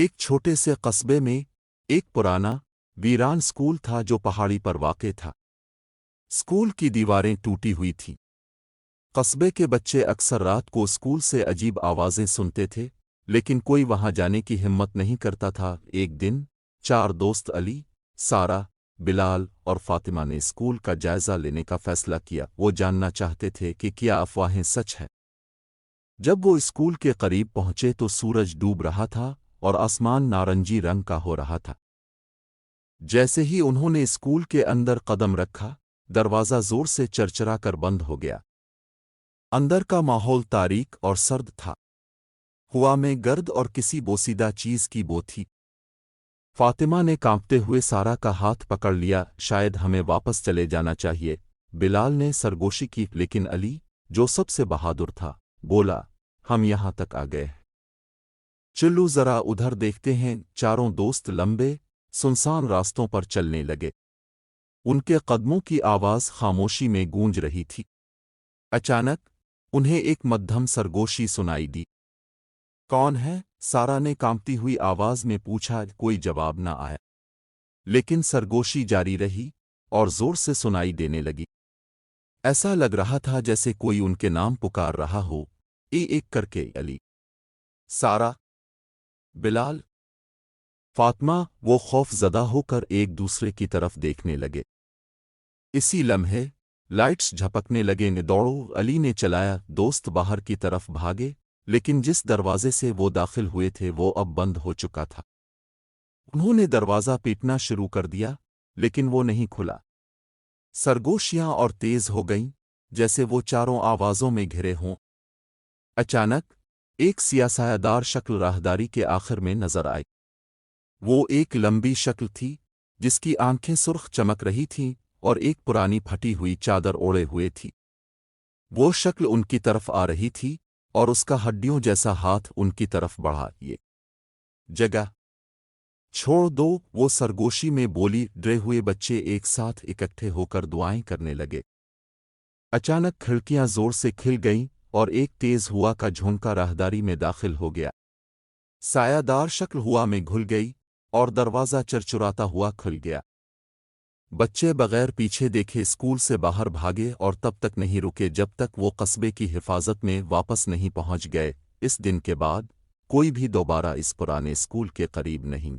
ایک چھوٹے سے قصبے میں ایک پرانا ویران اسکول تھا جو پہاڑی پر واقع تھا۔ اسکول کی دیواریں ٹوٹی ہوئی تھیں۔ قصبے کے بچے اکثر رات کو اسکول سے عجیب آوازیں سنتے تھے، لیکن کوئی وہاں جانے کی ہمت نہیں کرتا تھا۔ ایک دن 4 دوست علی، سارا، بلال اور فاطمہ نے اسکول کا جائزہ لینے کا فیصلہ کیا۔ وہ جاننا چاہتے تھے کہ کیا افواہیں سچ ہیں۔ جب وہ اسکول کے قریب پہنچے تو سورج ڈوب رہا تھا اور آسمان نارنجی رنگ کا ہو رہا تھا۔ جیسے ہی انہوں نے اسکول کے اندر قدم رکھا، دروازہ زور سے چرچرا کر بند ہو گیا۔ اندر کا ماحول تاریک اور سرد تھا۔ ہوا میں گرد اور کسی بوسیدہ چیز کی بو تھی۔ فاطمہ نے کانپتے ہوئے سارا کا ہاتھ پکڑ لیا۔ شاید ہمیں واپس چلے جانا چاہیے، بلال نے سرگوشی کی، لیکن علی، جو سب سے بہادر تھا، بولا، ہم یہاں تک آ گئے۔ چلو ذرا ادھر دیکھتے ہیں۔ چاروں دوست لمبے، سنسان راستوں پر چلنے لگے۔ ان کے قدموں کی آواز خاموشی میں گونج رہی تھی۔ اچانک انہیں ایک مدھم سرگوشی سنائی دی۔ کون ہے؟ سارا نے کانپتی ہوئی آواز میں پوچھا۔ کوئی جواب نہ آیا، لیکن سرگوشی جاری رہی اور زور سے سنائی دینے لگی۔ ایسا لگ رہا تھا جیسے کوئی ان کے نام پکار رہا ہو، ایک کر کے، علی، سارا، بلال، فاطمہ۔ وہ خوف زدہ ہو کر ایک دوسرے کی طرف دیکھنے لگے۔ اسی لمحے لائٹس جھپکنے لگے۔ دوڑو، علی نے چلایا۔ دوست باہر کی طرف بھاگے، لیکن جس دروازے سے وہ داخل ہوئے تھے وہ اب بند ہو چکا تھا۔ انہوں نے دروازہ پیٹنا شروع کر دیا، لیکن وہ نہیں کھلا۔ سرگوشیاں اور تیز ہو گئیں، جیسے وہ چاروں آوازوں میں گھرے ہوں۔ اچانک ایک سیاہ دار شکل راہداری کے آخر میں نظر آئی۔ وہ ایک لمبی شکل تھی جس کی آنکھیں سرخ چمک رہی تھیں اور ایک پرانی پھٹی ہوئی چادر اوڑے ہوئے تھی۔ وہ شکل ان کی طرف آ رہی تھی اور اس کا ہڈیوں جیسا ہاتھ ان کی طرف بڑھا۔ یہ جگہ چھوڑ دو، وہ سرگوشی میں بولی۔ ڈرے ہوئے بچے ایک ساتھ اکٹھے ہو کر دعائیں کرنے لگے۔ اچانک کھڑکیاں زور سے کھل گئیں اور ایک تیز ہوا کا جھونکا راہداری میں داخل ہو گیا۔ سایہ دار شکل ہوا میں گھل گئی اور دروازہ چرچراتا ہوا کھل گیا۔ بچے بغیر پیچھے دیکھے اسکول سے باہر بھاگے اور تب تک نہیں رکے جب تک وہ قصبے کی حفاظت میں واپس نہیں پہنچ گئے۔ اس دن کے بعد کوئی بھی دوبارہ اس پرانے اسکول کے قریب نہیں